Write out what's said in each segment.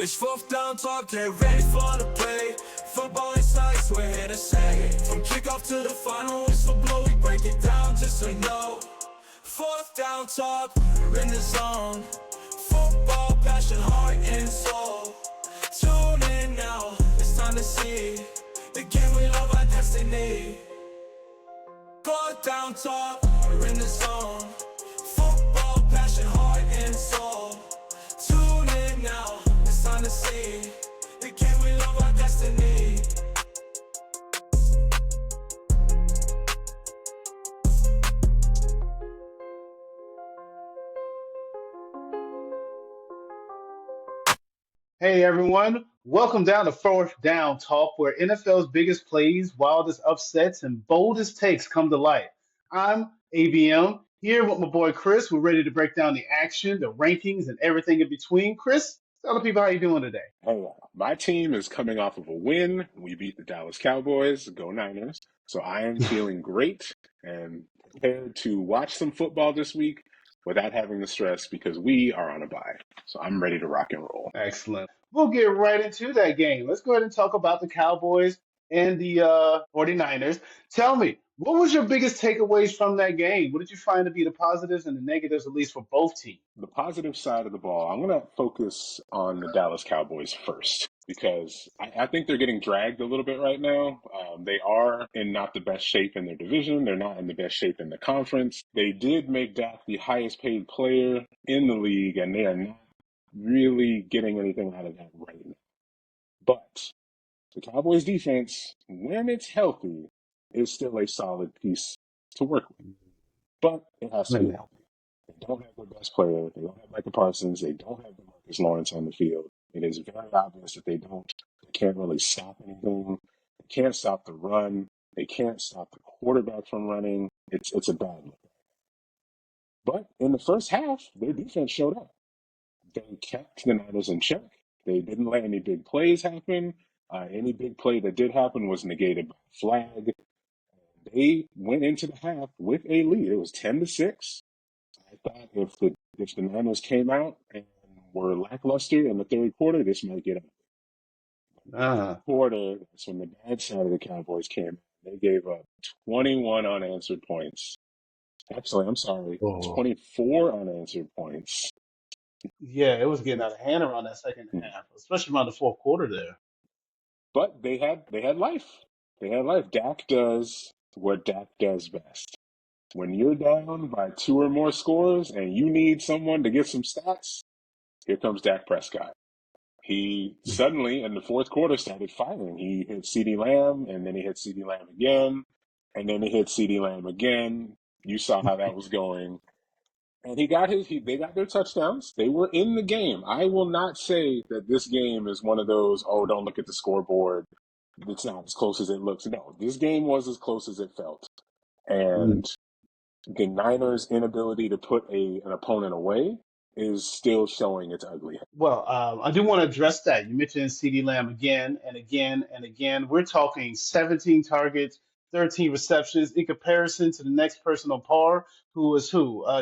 It's fourth down talk, get ready for the play. Football insights, we're here to say. From kickoff to the final whistle blow, we break it down just so you know. Fourth down talk, we're in the zone. Football, passion, heart, and soul. Tune in now, it's time to see the game we love, our destiny. Fourth down talk, we're in the zone. Football, passion, heart, and soul. Tune in now, it's time to see the game we love, our destiny. Hey everyone, welcome down to 4thDown Talk, where NFL's biggest plays, wildest upsets, and boldest takes come to life. I'm ABM, here with my boy Chris. We're ready to break down the action, the rankings, and everything in between. Chris, tell the people how you doing today. Hey, my team is coming off of a win. We beat the Dallas Cowboys. Go Niners. So I am feeling great and prepared to watch some football this week without having the stress because we are on a bye. So I'm ready to rock and roll. Excellent. We'll get right into that game. Let's go ahead and talk about the Cowboys and the 49ers. Tell me, what was your biggest takeaways from that game? What did you find to be the positives and the negatives, at least for both teams? The positive side of the ball, I'm going to focus on the Dallas Cowboys first because I think they're getting dragged a little bit right now. They are in not the best shape in their division. They're not in the best shape in the conference. They did make Dak the highest paid player in the league, and they are not really getting anything out of that right now. But the Cowboys defense, when it's healthy, is still a solid piece to work with. But it has to be healthy. They don't have their best player. They don't have Micah Parsons. They don't have Demarcus Lawrence on the field. It is very obvious that they can't really stop anything. They can't stop the run. They can't stop the quarterback from running. It's a bad look. But in the first half, their defense showed up. They kept the Niners in check. They didn't let any big plays happen. Any big play that did happen was negated by a flag. They went into the half with a lead. It was 10-6. I thought if the Niners came out and were lackluster in the third quarter, this might get up. Quarter, that's when the bad side of the Cowboys came in. They gave up 21 unanswered points. Actually, I'm sorry, 24 unanswered points. Yeah, it was getting out of hand around that second half, especially around the fourth quarter there. But they had life. They had life. Dak does what Dak does best. When you're down by 2 or more scores and you need someone to get some stats, here comes Dak Prescott. He suddenly, in the fourth quarter, started firing. He hit CeeDee Lamb, and then he hit CeeDee Lamb again, and then he hit CeeDee Lamb again. You saw how that was going. And they got their touchdowns. They were in the game. I will not say that this game is one of those, don't look at the scoreboard. It's not as close as it looks. No, this game was as close as it felt. And the Niners' inability to put an opponent away is still showing its ugly head. Well, I do want to address that. You mentioned CeeDee Lamb again and again and again. We're talking 17 targets, 13 receptions in comparison to the next person on par, who was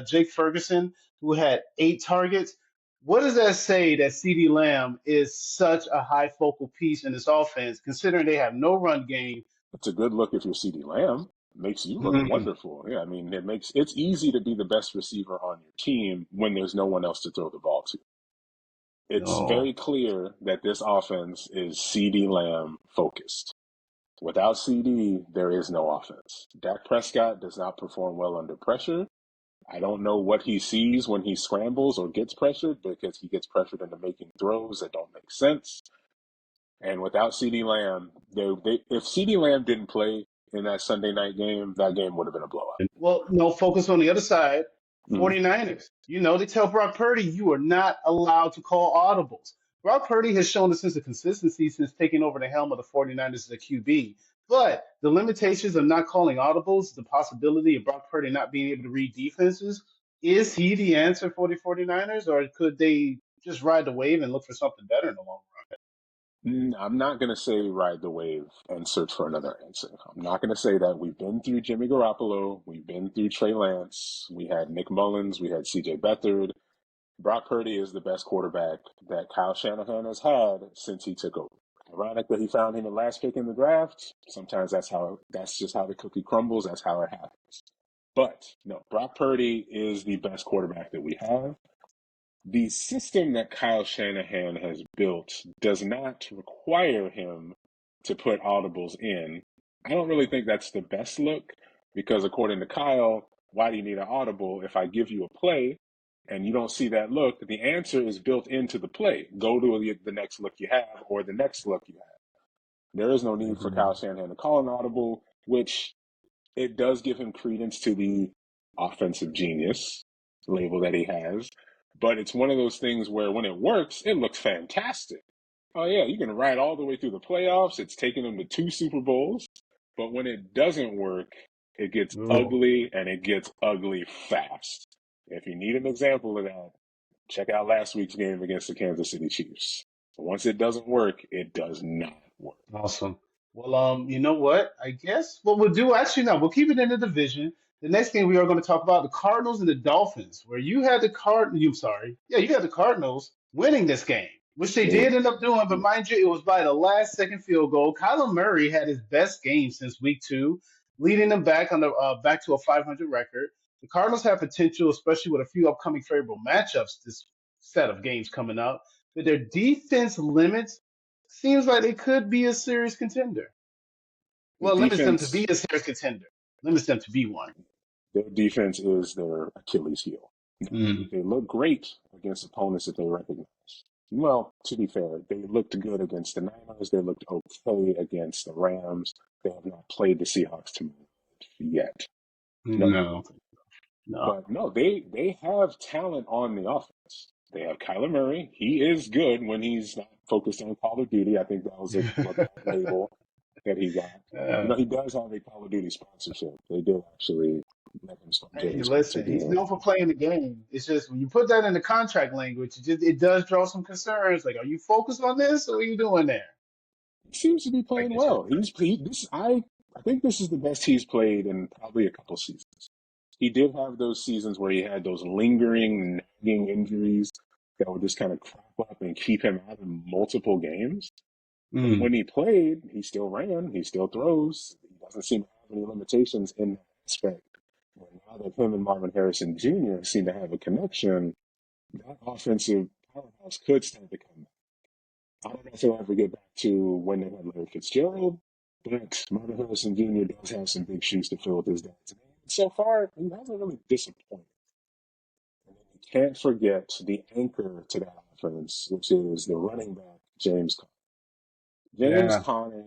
Jake Ferguson, who had 8 targets. What does that say that CeeDee Lamb is such a high focal piece in this offense, considering they have no run game? It's a good look if you're CeeDee Lamb. Makes you look wonderful. Yeah, I mean, it's easy to be the best receiver on your team when there's no one else to throw the ball to. It's very clear that this offense is CeeDee Lamb focused. Without CD, there is no offense. Dak Prescott does not perform well under pressure. I don't know what he sees when he scrambles or gets pressured because he gets pressured into making throws that don't make sense. And without CeeDee Lamb, if CeeDee Lamb didn't play in that Sunday night game, that game would have been a blowout. Well, no, focus on the other side. 49ers. They tell Brock Purdy you are not allowed to call audibles. Brock Purdy has shown a sense of consistency since taking over the helm of the 49ers as a QB. But the limitations of not calling audibles, the possibility of Brock Purdy not being able to read defenses, is he the answer for the 49ers, or could they just ride the wave and look for something better in the long run? I'm not going to say ride the wave and search for another answer. I'm not going to say that. We've been through Jimmy Garoppolo. We've been through Trey Lance. We had Nick Mullins. We had CJ Beathard. Brock Purdy is the best quarterback that Kyle Shanahan has had since he took over. Ironic that he found him the last pick in the draft. Sometimes that's just how the cookie crumbles. That's how it happens. But no, Brock Purdy is the best quarterback that we have. The system that Kyle Shanahan has built does not require him to put audibles in. I don't really think that's the best look because, according to Kyle, why do you need an audible if I give you a play and you don't see that look? The answer is built into the play. Go to the next look you have or the next look you have. There is no need for Kyle Shanahan to call an audible, which it does give him credence to the offensive genius label that he has. But it's one of those things where when it works, it looks fantastic. Oh, yeah, you can ride all the way through the playoffs. It's taken them to 2 Super Bowls. But when it doesn't work, it gets ugly, and it gets ugly fast. If you need an example of that, check out last week's game against the Kansas City Chiefs. Once it doesn't work, it does not work. Awesome. Well, you know what? I guess what we'll do, actually, no, we'll keep it in the division. The next thing we are going to talk about the Cardinals and the Dolphins, where you had the you had the Cardinals winning this game, which they did end up doing. But mind you, it was by the last second field goal. Kyler Murray had his best game since week 2, leading them back back to a 500 record. The Cardinals have potential, especially with a few upcoming favorable matchups this set of games coming up. But their defense limits seems like they could be a serious contender. The Well, limits them to defense, be a serious contender. Limits them to be one. their defense is their Achilles heel. Mm. They look great against opponents that they recognize. Well, to be fair, they looked good against the Niners. They looked okay against the Rams. They have not played the Seahawks to yet. No. But no, they have talent on the offense. They have Kyler Murray. He is good when he's not focused on Call of Duty. I think that was a bad label that he got. He does have a Call of Duty sponsorship. They did actually let him Hey, listen, he's known for playing the game. It's just when you put that in the contract language, it does draw some concerns. Like, are you focused on this, or what are you doing there? He seems to be playing well. I think this is the best he's played in probably a couple seasons. He did have those seasons where he had those lingering, nagging injuries that would just kind of crop up and keep him out of multiple games. When he played, he still ran, he still throws. He doesn't seem to have any limitations in that aspect. And now that him and Marvin Harrison Jr. seem to have a connection, that offensive powerhouse could start to come back. I don't know if he'll ever get back to when they had Larry Fitzgerald, but Marvin Harrison Jr. does have some big shoes to fill with his dad's name. So far, he hasn't really disappointed. And then you can't forget the anchor to that offense, which is the running back, James Conner. James Conner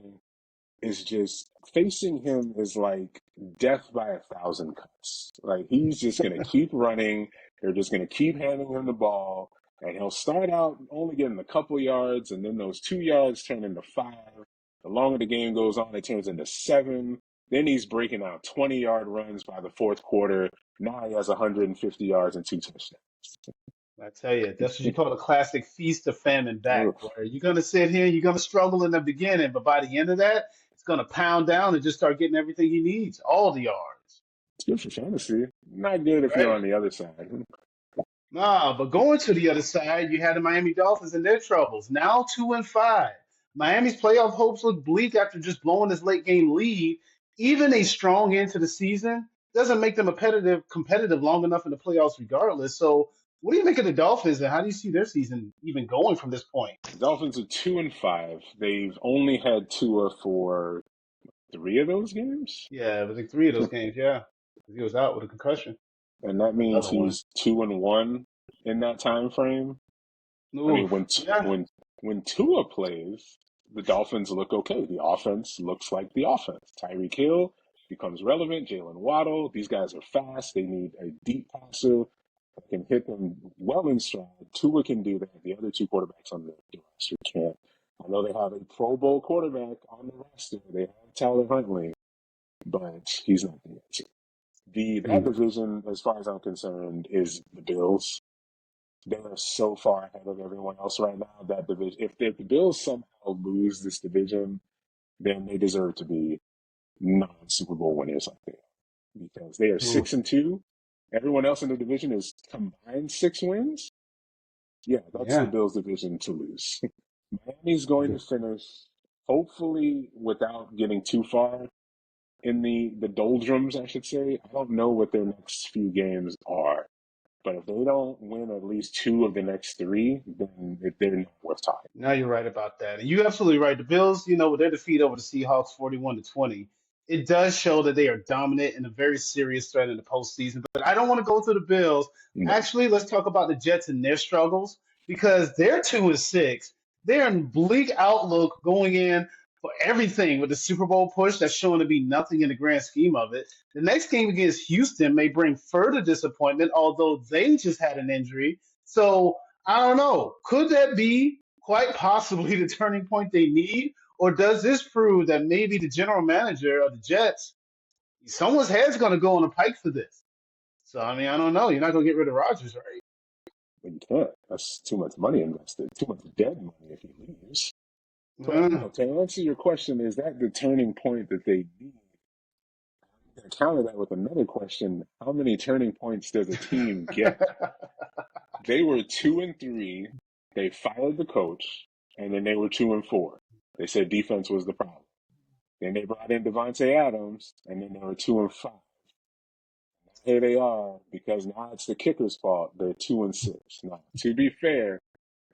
is just facing him is like death by 1,000 cuts. Like he's just gonna keep running. They're just gonna keep handing him the ball, and he'll start out only getting a couple yards, and then those 2 yards turn into 5. The longer the game goes on, it turns into 7. Then he's breaking out 20-yard runs by the fourth quarter. Now he has 150 yards and 2 touchdowns. I tell you, that's what you call a classic feast of famine back, Oof. where you're going to sit here, you're going to struggle in the beginning, but by the end of that, it's going to pound down and just start getting everything he needs, all the yards. It's good for fantasy. Not good if you're on the other side. Nah, but going to the other side, you had the Miami Dolphins and their troubles. Now 2-5. Miami's playoff hopes look bleak after just blowing this late game lead. Even a strong end to the season doesn't make them competitive long enough in the playoffs regardless. So what do you make of the Dolphins, and how do you see their season even going from this point? The Dolphins are 2-5. They've only had Tua for 3 of those games. Yeah, but like 3 of those games, yeah. He was out with a concussion. And that means he's 2-1 in that time frame. Oof. I mean, when Tua plays, the Dolphins look okay. The offense looks like the offense. Tyreek Hill becomes relevant. Jalen Waddle. These guys are fast. They need a deep passer that can hit them well in stride. Tua can do that. The other 2 quarterbacks on the roster can't. I know they have a Pro Bowl quarterback on the roster. They have Tyler Huntley, but he's not the answer. That division, as far as I'm concerned, is the Bills. They are so far ahead of everyone else right now. That division, if the Bills somehow lose this division, then they deserve to be non-Super Bowl winners like they are, because they are 6-2. Everyone else in the division is combined 6 wins. Yeah, that's the Yeah. Bills division to lose. Miami's going to finish, hopefully, without getting too far in the doldrums, I should say. I don't know what their next few games are, but if they don't win at least two of the next three, then they're not worth talking. No, you're right about that. And you're absolutely right. The Bills, with their defeat over the Seahawks 41-20, it does show that they are dominant and a very serious threat in the postseason. But I don't want to go to the Bills. No, Actually, let's talk about the Jets and their struggles because they're 2-6. They're in bleak outlook going in for everything with the Super Bowl push that's showing to be nothing in the grand scheme of it. The next game against Houston may bring further disappointment, although they just had an injury. So I don't know. Could that be quite possibly the turning point they need? Or does this prove that maybe the general manager of the Jets, someone's head's going to go on a pike for this? So, I mean, I don't know. You're not going to get rid of Rodgers, right? you can't. That's too much money invested, too much dead money if he leaves. But Uh, no, to answer your question, is that the turning point that they need? I'm going to counter that with another question. How many turning points does a team get? They were 2-3. They fired the coach, and then they were 2-4. They said defense was the problem. Then they brought in Devontae Adams, and then they were 2-5. Here they are because now it's the kicker's fault. They're 2-6. Now, to be fair,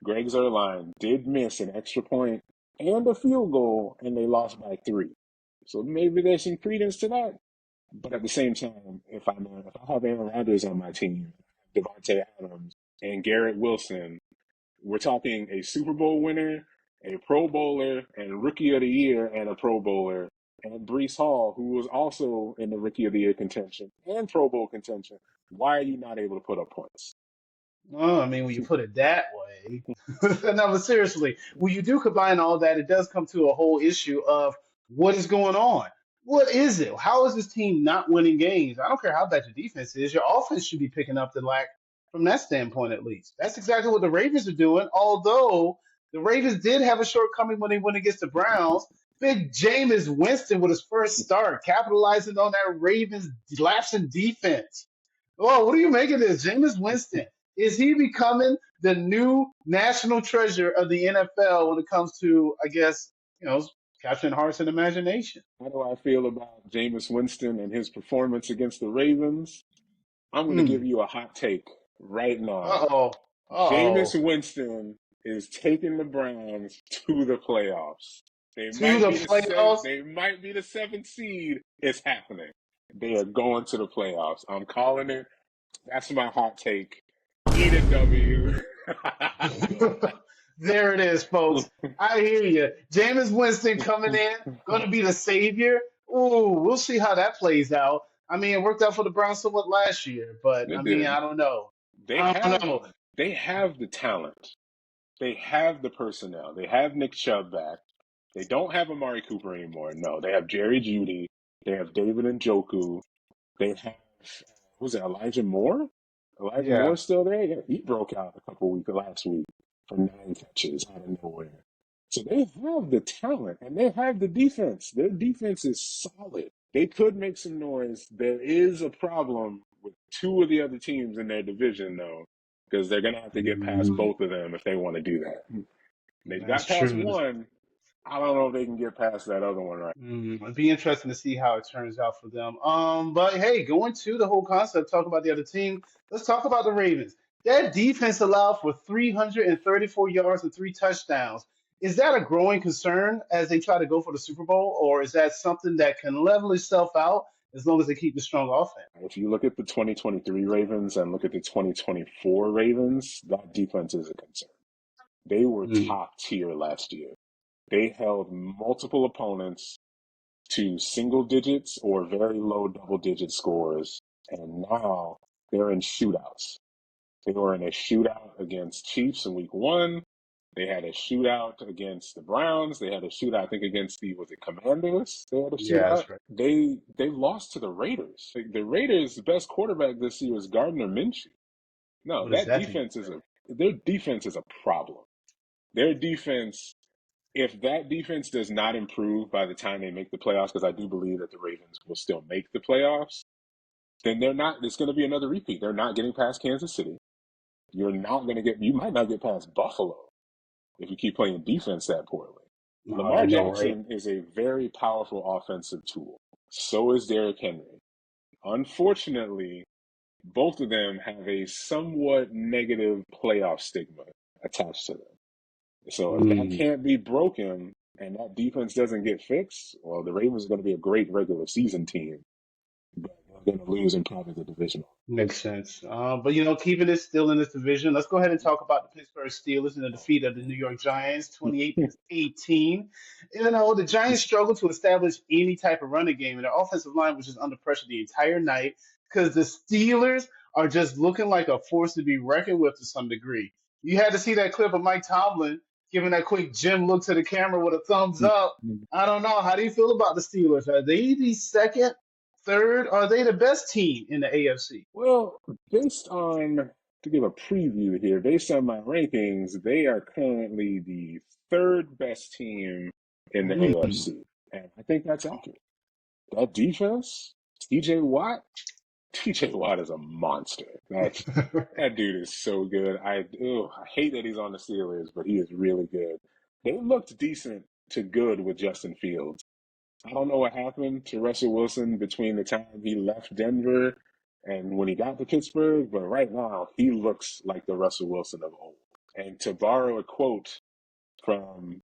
Greg Zuerlein did miss an extra point and a field goal, and they lost by 3. So maybe there's some credence to that. But at the same time, if I have Aaron Rodgers on my team, Devontae Adams, and Garrett Wilson, we're talking a Super Bowl winner, a Pro Bowler, and Rookie of the Year, and a Pro Bowler, and Brees Hall, who was also in the Rookie of the Year contention and Pro Bowl contention. Why are you not able to put up points? well, I mean, when you put it that way. No, but seriously, when you do combine all that, it does come to a whole issue of what is going on. What is it? How is this team not winning games? I don't care how bad your defense is. Your offense should be picking up the lack from that standpoint, at least. That's exactly what the Ravens are doing. Although the Ravens did have a shortcoming when they went against the Browns. Big Jameis Winston with his first start, capitalizing on that Ravens lapsing defense. Oh, what do you make of this? Jameis Winston. Is he becoming the new national treasure of the NFL when it comes to, I guess, capturing hearts and imagination? How do I feel about Jameis Winston and his performance against the Ravens? I'm going to give Hmm. you a hot take right now. Uh-oh. Jameis Uh-oh. Winston is taking the Browns to the playoffs. They To might the be playoffs. they might be the seventh seed. It's happening. They are going to the playoffs. I'm calling it. That's my hot take. Eat a W. There it is, folks. I hear you. Jameis Winston coming in, going to be the savior. Ooh, we'll see how that plays out. I mean, it worked out for the Browns somewhat last year, but I It mean, did. I don't know. They I don't have know. they have the talent. They have the personnel. They have Nick Chubb back. They don't have Amari Cooper anymore. No, they have Jerry Jeudy. They have David Njoku. They have, was it Elijah Moore? Elijah Yeah. Moore's still there? Yeah, he broke out a couple weeks last week for 9 catches out of nowhere. So they have the talent and they have the defense. Their defense is solid. They could make some noise. There is a problem with two of the other teams in their division, though, because they're going to have to get past Mm, both of them if they want to do that. They've that's got past true. one. I don't know if they can get past that other one right. It'd be interesting to see how it turns out for them. But hey, going to the whole concept, talk about the other team. Let's talk about the Ravens. That defense allowed for 334 yards and 3 touchdowns. Is that a growing concern as they try to go for the Super Bowl, or is that something that can level itself out as long as they keep the strong offense? If you look at the 2023 Ravens and look at the 2024 Ravens, that defense is a concern. They were Mm, top tier last year. They held multiple opponents to single digits or very low double digit scores, and now they're in shootouts. They were in a shootout against Chiefs in week 1. They had a shootout against the Browns. They had a shootout, I think, against was it Commanders? They had a yeah, shootout. that's right. They lost to the Raiders. Like, the Raiders' best quarterback this year was Gardner Minshew. No, What does that that mean? defense their defense is a problem. Their defense, if that defense does not improve by the time they make the playoffs, because I do believe that the Ravens will still make the playoffs, then they're not. It's going to be another repeat. They're not getting past Kansas City. you might not get past Buffalo if you keep playing defense that poorly. Oh, I Lamar know, right? Jackson is a very powerful offensive tool. So is Derrick Henry. Unfortunately, both of them have a somewhat negative playoff stigma attached to them. So if that Mm. can't be broken and that defense doesn't get fixed, well, the Ravens are going to be a great regular season team, but they're going to lose in probably the divisional. Makes sense. But keeping it still in this division, let's go ahead and talk about the Pittsburgh Steelers and the defeat of the New York Giants, 28-18. The Giants struggled to establish any type of running game, and their offensive line was just under pressure the entire night because the Steelers are just looking like a force to be reckoned with to some degree. You had to see that clip of Mike Tomlin giving that quick Jim look to the camera with a thumbs up. I don't know. How do you feel about the Steelers? Are they the second, third? Are they the best team in the AFC? Well, to give a preview here, based on my rankings, they are currently the third best team in the Mm. AFC. And I think that's accurate. That defense, TJ Watt is a monster. That dude is so good. I hate that he's on the Steelers, but he is really good. They looked decent to good with Justin Fields. I don't know what happened to Russell Wilson between the time he left Denver and when he got to Pittsburgh, but right now he looks like the Russell Wilson of old. And to borrow a quote from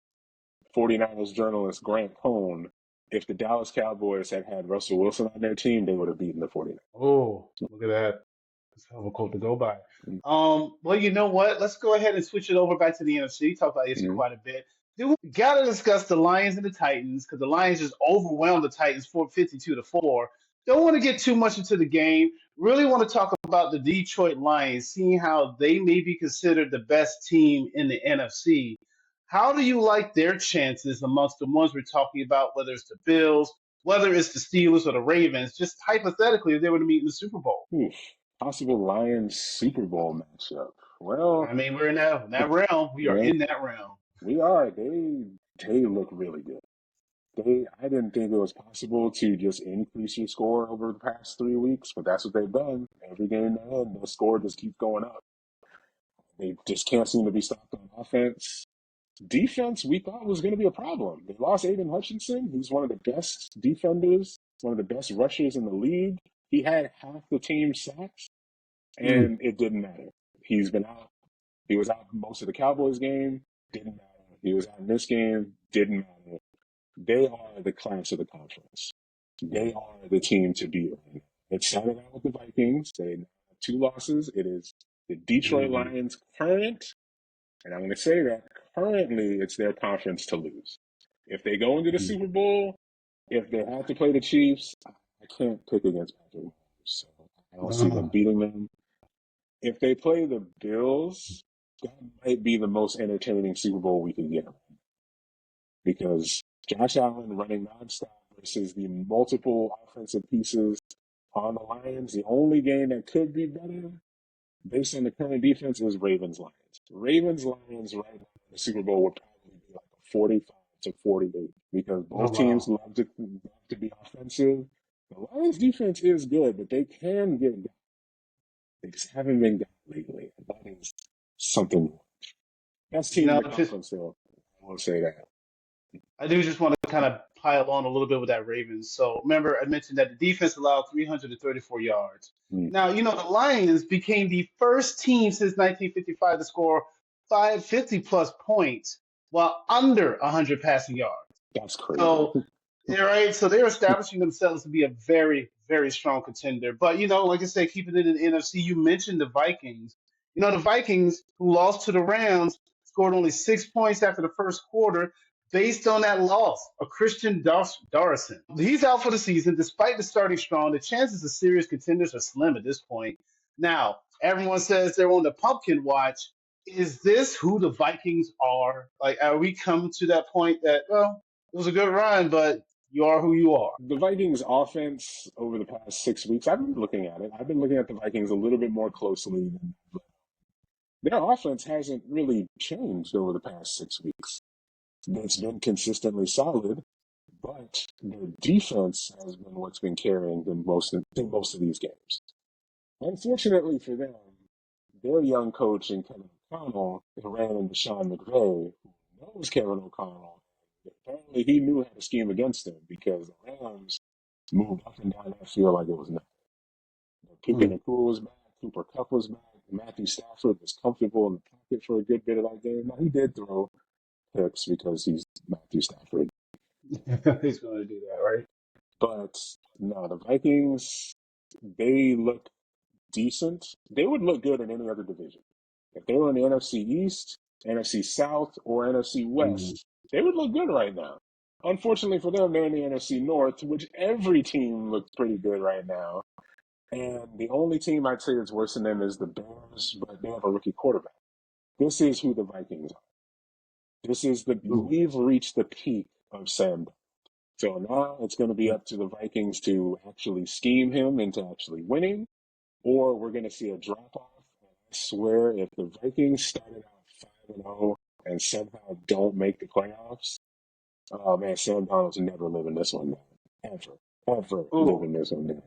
49ers journalist Grant Cohn, if the Dallas Cowboys had had Russell Wilson on their team, they would have beaten the 49ers. Oh, look at that. That's a hell of a quote to go by. Well, you know what? Let's go ahead and switch it over back to the NFC. Talk about NFC Mm-hmm. quite a bit. We gotta discuss the Lions and the Titans because the Lions just overwhelmed the Titans 52-4. Don't want to get too much into the game. Really want to talk about the Detroit Lions, seeing how they may be considered the best team in the NFC. How do you like their chances amongst the ones we're talking about, whether it's the Bills, whether it's the Steelers or the Ravens, just hypothetically if they were to meet in the Super Bowl? Possible Lions Super Bowl matchup. Well, I mean, we're in that realm. We are yeah, in that realm. we are. They look really good. I didn't think it was possible to just increase your score over the past 3 weeks, but that's what they've done. Every game they're in, the score just keeps going up. They just can't seem to be stopped on offense. Defense, we thought was going to be a problem. They lost Aiden Hutchinson. He's one of the best defenders, one of the best rushers in the league. He had half the team sacks, and it didn't matter. He's been out. He was out most of the Cowboys game. Didn't matter. He was out in this game. Didn't matter. They are the class of the conference. They are the team to beat right now. It started out with the Vikings. They now have 2 losses. It is the Detroit Lions current, and I'm going to say that currently it's their conference to lose. If they go into the Super Bowl, if they have to play the Chiefs, I can't pick against Patrick Mahomes, so I don't see them beating them. If they play the Bills, that might be the most entertaining Super Bowl we can get. Because Josh Allen running nonstop versus the multiple offensive pieces on the Lions, the only game that could be better based on the current defense is Ravens-Lions. Ravens-Lions right now in the Super Bowl would probably be like a 45-48 because both teams love to be offensive. The Lions defense is good, but they can get got. They just haven't been got lately. That is something. Best team in the conference, though. I will say that. I do just want to kind of pile on a little bit with that Ravens. So remember, I mentioned that the defense allowed 334 yards. Now, the Lions became the first team since 1955 to score 550-plus points while under 100 passing yards. That's crazy. So, right. So they're establishing themselves to be a very, very strong contender. But, like I said, keeping it in the NFC, you mentioned the Vikings. The Vikings, who lost to the Rams, scored only 6 points after the first quarter based on that loss of Christian Darrison. He's out for the season. Despite the starting strong, the chances of serious contenders are slim at this point. Now, everyone says they're on the pumpkin watch. Is this who the Vikings are? Like, are we come to that point that, well, it was a good run, but you are who you are? The Vikings offense over the past 6 weeks, I've been looking at it. I've been looking at the Vikings a little bit more closely. Their offense hasn't really changed over the past 6 weeks. It's been consistently solid, but their defense has been what's been carrying them most of these games. Unfortunately for them, their young coach and Kevin O'Connell ran into Sean McVay, who knows Kevin O'Connell. Apparently, he knew how to scheme against him because the Rams moved up and down that field like it was nothing. Puka Mm. Nakua was back, Cooper Kupp was back, Matthew Stafford was comfortable in the pocket for a good bit of that game. Now, he did throw picks because he's Matthew Stafford. He's going to do that, right? But no, the Vikings, they look decent. They would look good in any other division. If they were in the NFC East, NFC South, or NFC Mm. West, they would look good right now. Unfortunately for them, they're in the NFC North, which every team looks pretty good right now. And the only team I'd say is worse than them is the Bears, but they have a rookie quarterback. This is who the Vikings are. Ooh. We've reached the peak of Sam. So now it's going to be up to the Vikings to actually scheme him into actually winning, or we're going to see a drop off. I swear, if the Vikings started out 5-0 and somehow don't make the playoffs, oh man, Sam Donald's never living this one down. Ever Ooh. living this one down.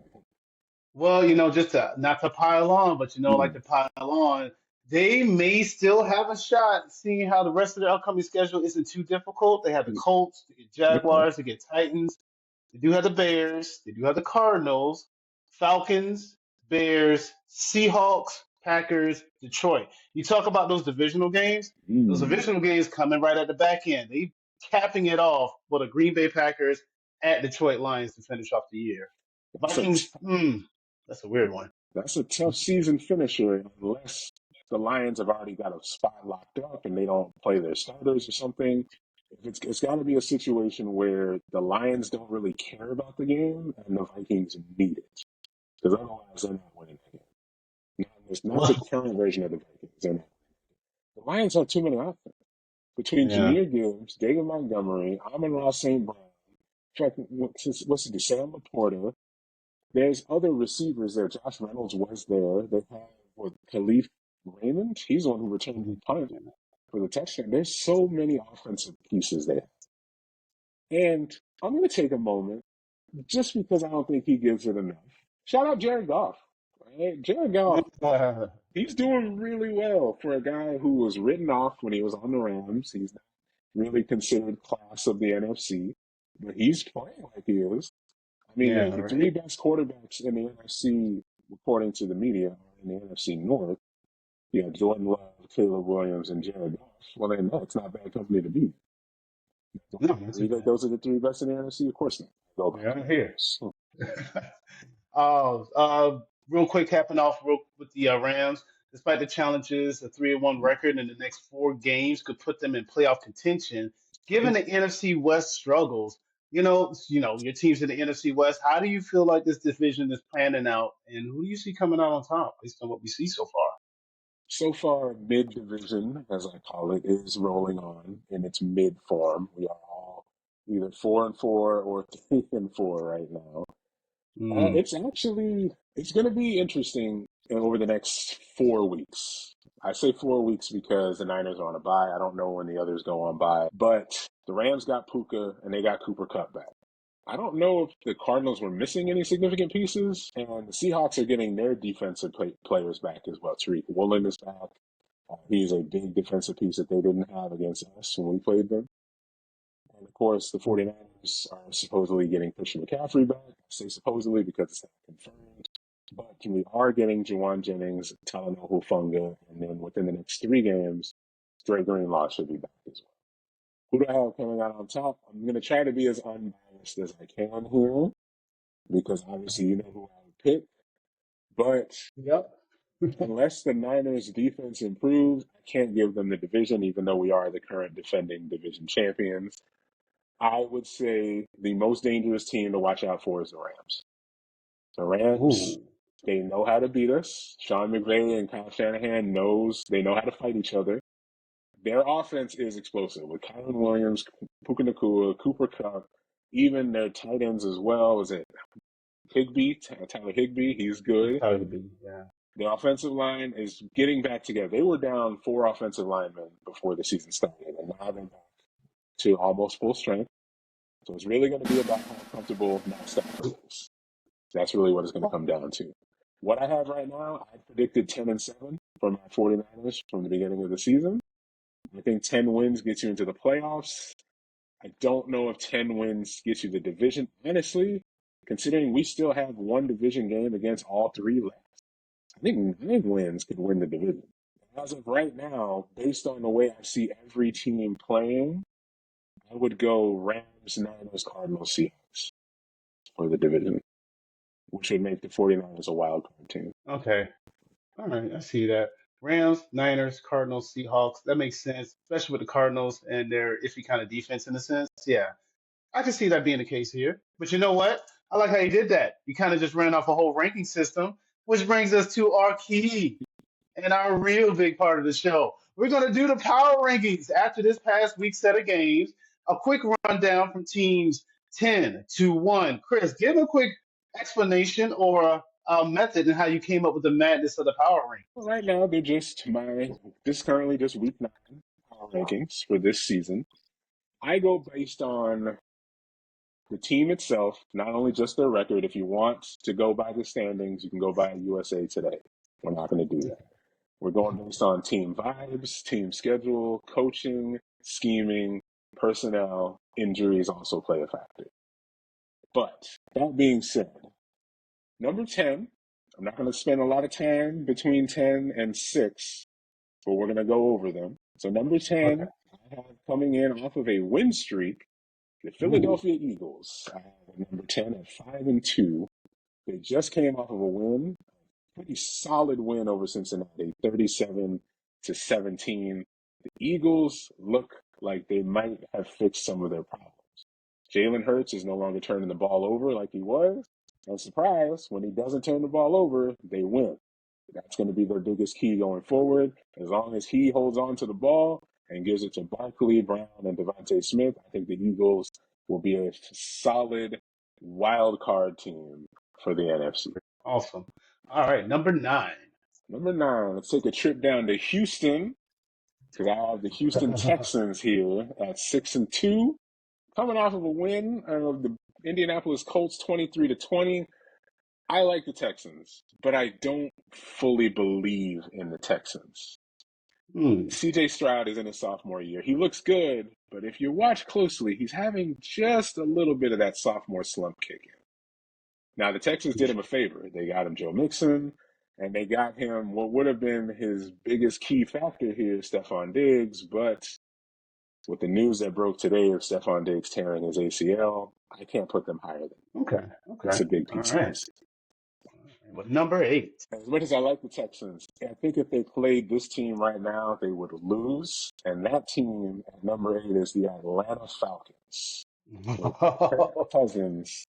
Well, just to not to pile on, but like Mm. to pile on, they may still have a shot, seeing how the rest of their upcoming schedule isn't too difficult. They have the Colts, they get Okay. Jaguars, they get Titans. They do have the Bears. They do have the Cardinals, Falcons, Bears, Seahawks, Packers, Detroit. You talk about those divisional games. Those Mm. divisional games coming right at the back end. They capping it off for the Green Bay Packers at Detroit Lions to finish off the year. That's a Vikings, that's a weird one. That's a tough season finisher unless the Lions have already got a spot locked up and they don't play their starters or something. It's got to be a situation where the Lions don't really care about the game and the Vikings need it because otherwise they're not winning the game. It's not the Well, current version of the Vikings. The Lions have too many options between yeah. Jameer Gibbs, David Montgomery, Amon-Ra St. Brown. In fact, what's it, Sam Laporta? There's other receivers there. Josh Reynolds was there. They have Khalif Raymond. He's the one who returned the punt for the touchdown. There's so many offensive pieces there. And I'm going to take a moment just because I don't think he gives it enough. Shout out Jared Goff. Right? Jared Goff, he's doing really well for a guy who was written off when he was on the Rams. He's not really considered class of the NFC, but he's playing like he is. I mean, Yeah, the three right. best quarterbacks in the NFC, according to the media, are in the NFC North. You know, Jordan Love, Caleb Williams, and Jared Goff. Well, then, no, it's not bad company to be. No, not too bad. Those are the three best in the NFC? Of course not. Go back to Yeah, here. the Real quick, capping off with the Rams. Despite the challenges, a 3-1 record in the next 4 games could put them in playoff contention. Given the NFC West struggles, your teams in the NFC West. How do you feel like this division is panning out, and who do you see coming out on top based on what we see so far? So far, mid division, as I call it, is rolling on in its mid form. We are all either 4-4 or 3-4 right now. Mm, It's going to be interesting over the next 4 weeks. I say 4 weeks because the Niners are on a bye. I don't know when the others go on bye, but the Rams got Puka and they got Cooper Kupp back. I don't know if the Cardinals were missing any significant pieces, and the Seahawks are getting their defensive players back as well. Tariq Woolen is back. He's a big defensive piece that they didn't have against us when we played them. And of course, the 49ers are supposedly getting Christian McCaffrey back. I say supposedly because it's not confirmed. But we are getting Jawan Jennings, Talanoa Hufanga, and then within the next 3 games, Dre Greenlaw should be back as well. Who do I have coming out on top? I'm going to try to be as unbiased as I can here because obviously you know who I would pick. But yep. unless the Niners' defense improves, I can't give them the division, even though we are the current defending division champions. I would say the most dangerous team to watch out for is the Rams. The Rams, Ooh. they know how to beat us. Sean McVay and Kyle Shanahan they know how to fight each other. Their offense is explosive with Kyron Williams, Puka Nakua, Cooper Kupp, even their tight ends as well. Is it Tyler Higbee? He's good. Probably be, yeah. The offensive line is getting back together. They were down 4 offensive linemen before the season started, and now they're back to almost full strength. So it's really going to be about how comfortable Matt Stafford is. That's really what it's going to come down to. What I have right now, I predicted 10-7. for my 49ers from the beginning of the season. I think 10 wins gets you into the playoffs. I don't know if 10 wins gets you the division. Honestly, considering we still have one division game against all three left, I think 9 wins could win the division. As of right now, based on the way I see every team playing, I would go Rams, Niners, Cardinals, Seahawks for the division, which would make the 49ers a wild card team. Okay. All right. I see that. Rams, Niners, Cardinals, Seahawks. That makes sense, especially with the Cardinals and their iffy kind of defense in a sense. Yeah. I can see that being the case here. But you know what? I like how you did that. You kind of just ran off a whole ranking system, which brings us to our key and our real big part of the show. We're going to do the power rankings after this past week's set of games. A quick rundown from teams 10 to 1. Chris, give a quick explanation or a method in how you came up with the madness of the power ranking. Right now, they're just this is currently just week 9 power rankings for this season. I go based on the team itself, not only just their record. If you want to go by the standings, you can go by USA Today. We're not going to do that. We're going based on team vibes, team schedule, coaching, scheming, personnel, injuries also play a factor. But that being said, number 10, I'm not going to spend a lot of time between 10 and 6, but we're going to go over them. So number 10, Okay. I have coming in off of a win streak, the Philadelphia Eagles. I have number 10 at 5-2. They just came off of a win, pretty solid win over Cincinnati, 37-17. The Eagles look like they might have fixed some of their problems. Jalen Hurts is no longer turning the ball over like he was. And surprise, when he doesn't turn the ball over, they win. That's going to be their biggest key going forward. As long as he holds on to the ball and gives it to Barkley, Brown, and Devontae Smith, I think the Eagles will be a solid wild card team for the NFC. Awesome. All right. Number 9. Number 9, let's take a trip down to Houston, because I have the Houston Texans here at 6-2. Coming off of a win of the Indianapolis Colts 23-20. I like the Texans, but I don't fully believe in the Texans. CJ Stroud is in his sophomore year. He looks good, but if you watch closely, he's having just a little bit of that sophomore slump kick in. Now, the Texans did him a favor. They got him Joe Mixon, and they got him what would have been his biggest key factor here, Stephon Diggs, but with the news that broke today of Stephon Diggs tearing his ACL, I can't put them higher than Okay. It's a big piece of this. Well, number 8. As much as I like the Texans, I think if they played this team right now, they would lose. And that team at number 8 is the Atlanta Falcons. Kirk Cousins,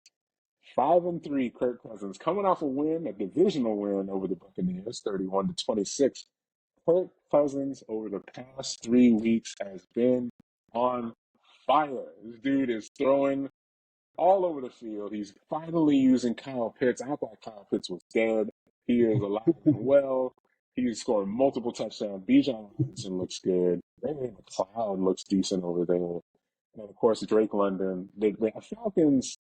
5-3. Kirk Cousins coming off a win, a divisional win over the Buccaneers, 31-26. Kirk Cousins over the past 3 weeks has been on fire. This dude is throwing all over the field. He's finally using Kyle Pitts. I thought Kyle Pitts was dead. He is alive and well. He's scoring multiple touchdowns. Bijan Robinson looks good. McLeod looks decent over there. And, of course, Drake London. The Falcons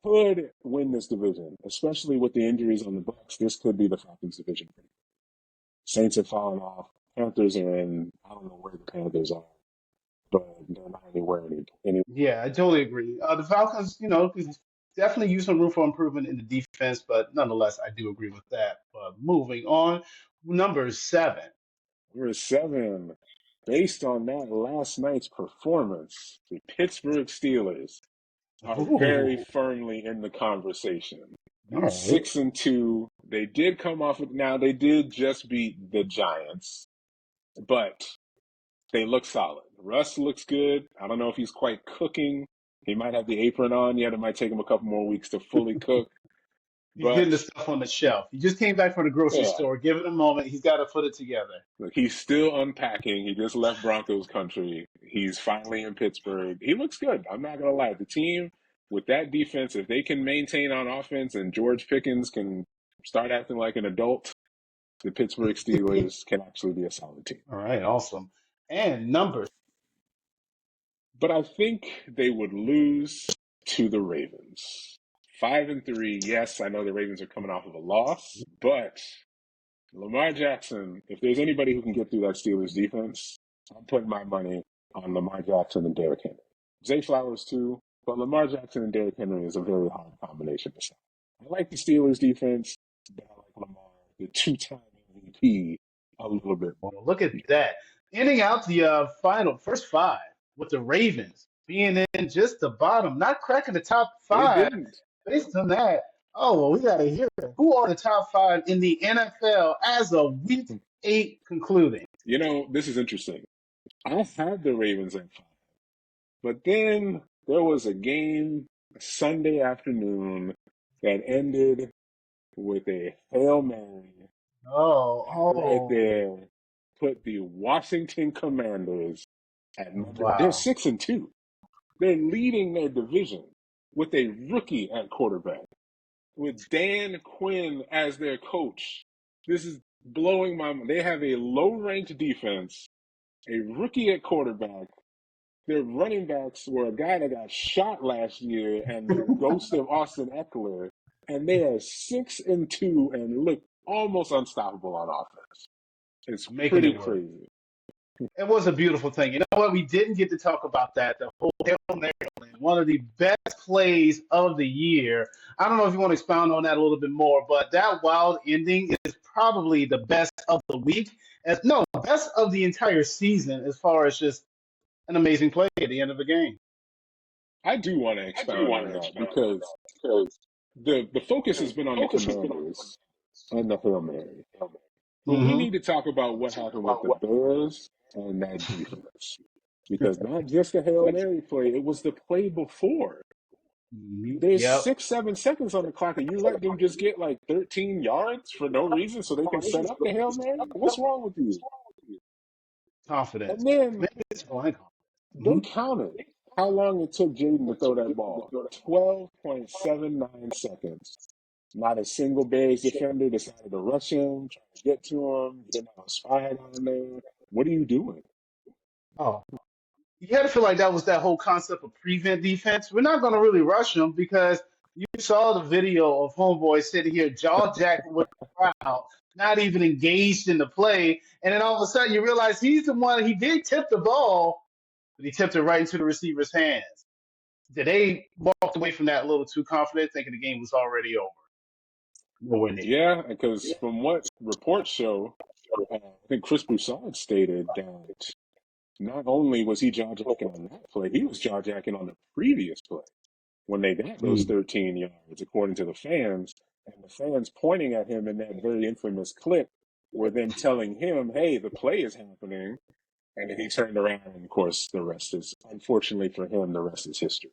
could win this division, especially with the injuries on the Bucs. This could be the Falcons division. Saints have fallen off. Panthers are in. I don't know where the Panthers are, but they're not anywhere any. Yeah, I totally agree. The Falcons, could definitely use some room for improvement in the defense, but nonetheless, I do agree with that. But moving on, number 7. Number 7, based on that last night's performance, the Pittsburgh Steelers are very firmly in the conversation. All right. 6-2. They did come off with, now they did just beat the Giants, but they look solid. Russ looks good. I don't know if he's quite cooking. He might have the apron on yet. It might take him a couple more weeks to fully cook. He's getting the stuff on the shelf. He just came back from the grocery store. Give it a moment. He's got to put it together. Look, he's still unpacking. He just left Broncos country. He's finally in Pittsburgh. He looks good. I'm not going to lie. The team, with that defense, if they can maintain on offense and George Pickens can start acting like an adult, the Pittsburgh Steelers can actually be a solid team. All right, awesome. And number. But I think they would lose to the Ravens. 5-3. Yes, I know the Ravens are coming off of a loss, but Lamar Jackson, if there's anybody who can get through that Steelers defense, I'm putting my money on Lamar Jackson and Derrick Henry. Zay Flowers too, but Lamar Jackson and Derrick Henry is a very hard combination to stop. I like the Steelers defense, but I like Lamar, the two-time MVP, a little bit more. Well, look at that. Ending out the final first five with the Ravens being in just the bottom, not cracking the top They five. didn't. Based on that, oh, well, we got to hear it. Who are the top five in the NFL as of week 8 concluding? You know, this is interesting. I had the Ravens at 5, but then there was a game Sunday afternoon that ended with a Hail Mary Oh, right oh, there, put the Washington Commanders at number. They're wow. 6-2. They're leading their division with a rookie at quarterback, with Dan Quinn as their coach. This is blowing my mind. They have a low-ranked defense, a rookie at quarterback. Their running backs were a guy that got shot last year and the ghost of Austin Eckler, and they are 6-2 and look almost unstoppable on offense. It's Making pretty it work. crazy. It was a beautiful thing. You know what? We didn't get to talk about that. The whole Hail Mary, one of the best plays of the year. I don't know if you want to expound on that a little bit more, but that wild ending is probably the best of the week. Best of the entire season as far as just an amazing play at the end of the game. I do want to expound on that because the focus has been on the Commanders and the Hail Mary. But we Mm-hmm. need to talk about what happened with the Bears and that defense. Because not just the Hail Mary play, it was the play before. There's Yep. 6-7 seconds on the clock, and you let them just get like 13 yards for no reason so they can set up the Hail Mary? What's wrong with you? Confidence. And then Maybe it's blank. they counted how long it took Jaden to throw that ball. 12.79 seconds. Not a single Bears defender decided to rush him, try to get to him. You didn't have a spy on there. What are you doing? Oh, you had to feel like that was that whole concept of prevent defense. We're not going to really rush them because you saw the video of homeboy sitting here jaw jacking with the crowd, not even engaged in the play, and then all of a sudden you realize he's the one. He did tip the ball, but he tipped it right into the receiver's hands. Did they walked away from that a little too confident, thinking the game was already over? Nowhere near. Yeah, because from what reports show, I think Chris Broussard stated that not only was he jaw jacking on that play, he was jaw jacking on the previous play when they got those 13 yards, according to the fans. And the fans pointing at him in that very infamous clip were then telling him, hey, the play is happening. And then he turned around, and of course, the rest is, unfortunately for him, the rest is history.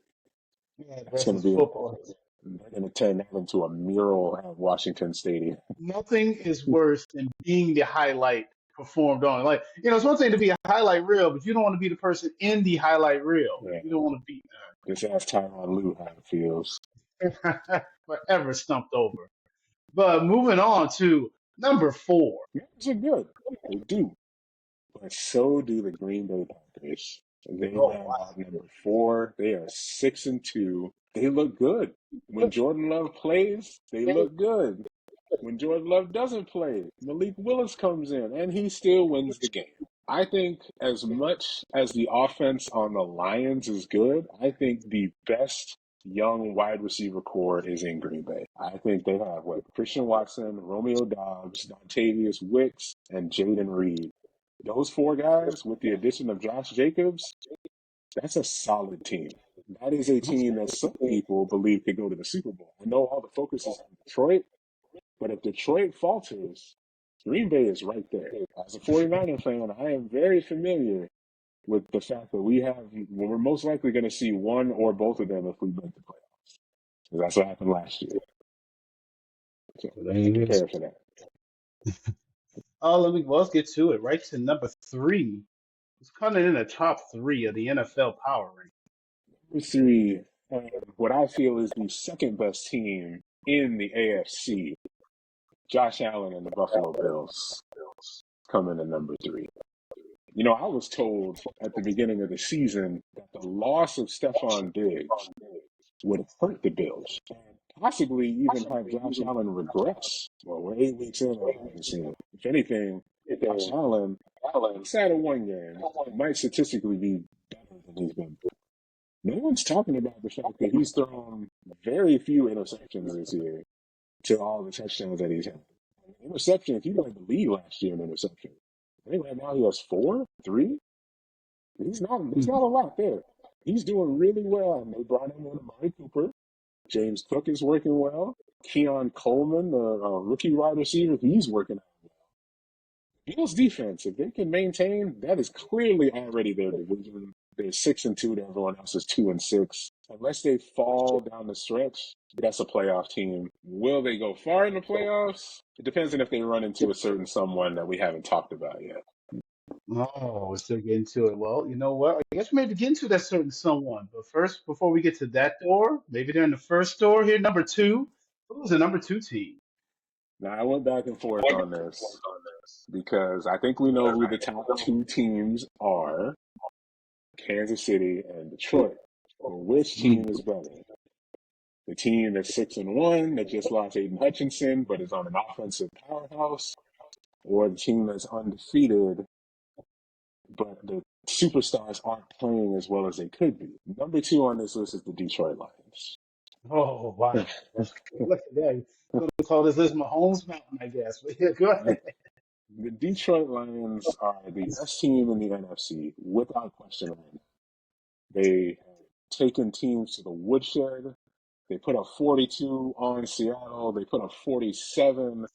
Yeah, the It's rest going is to be, football. they're going to turn that into a mural at Washington Stadium. Nothing is worse than being the highlight performed on. Like, it's one thing to be a highlight reel, but you don't want to be the person in the highlight reel. Yeah. You don't want to be Just ask Tyronn Lue how it feels. forever stumped over. But moving on to number 4. Rams are good. They do. But so do the Green Bay Packers. They Oh, land wow. at number 4. They are 6-2. They look good. When Jordan Love plays, they look good. When Jordan Love doesn't play, Malik Willis comes in and he still wins the game. I think as much as the offense on the Lions is good, I think the best young wide receiver core is in Green Bay. I think they have Christian Watson, Romeo Doubs, Dontavius Wicks, and Jaden Reed. Those 4 guys, with the addition of Josh Jacobs, that's a solid team. That is a team that some people believe could go to the Super Bowl. I know all the focus is on Detroit, but if Detroit falters, Green Bay is right there. As a 49er fan, I am very familiar with the fact that we're most likely going to see one or both of them if we make the playoffs. Because that's what happened last year. So prepare for that. Let's get to it. Right to number 3. It's coming in the top 3 of the NFL power ranking. Number 3, what I feel is the second best team in the AFC. Josh Allen and the Buffalo Bills come in at number 3. I was told at the beginning of the season that the loss of Stephon Diggs would hurt the Bills. possibly even have Josh Allen regress. Well, we're 8 weeks in and I haven't seen it. If anything, Josh Allen, outside of one game, might statistically be better than he's been. No one's talking about the fact that he's thrown very few interceptions this year to all the touchdowns that he's had. Interceptions, he led the lead last year in interception. I think right now he has 4, 3. He's not a lot there. He's doing really well. And they brought in Amari Cooper. James Cook is working well. Keon Coleman, the rookie wide receiver, he's working out well. Bills defense, if they can maintain, that is clearly already their division. They're 6-2 to everyone else's 2-6. Unless they fall down the stretch, that's a playoff team. Will they go far in the playoffs? It depends on if they run into a certain someone that we haven't talked about yet. Oh, we're still getting to it. Well, you know what? I guess we may begin to that certain someone. But first, before we get to that door, maybe they're in the first door here, number two. Who's the number two team? Now, I went back and forth on this because I think we know who the top 2 teams are, Kansas City and Detroit. Well, which team is better? The team that's 6-1 that just lost Aiden Hutchinson but is on an offensive powerhouse, or the team that's undefeated but the superstars aren't playing as well as they could be? Number 2 on this list is the Detroit Lions. Oh, wow. Look at that. We're going to call this list Mahomes Mountain, I guess. But yeah, go ahead. The Detroit Lions are the best team in the NFC without question right now. They have taken teams to the woodshed. They put up 42 on Seattle. They put up 47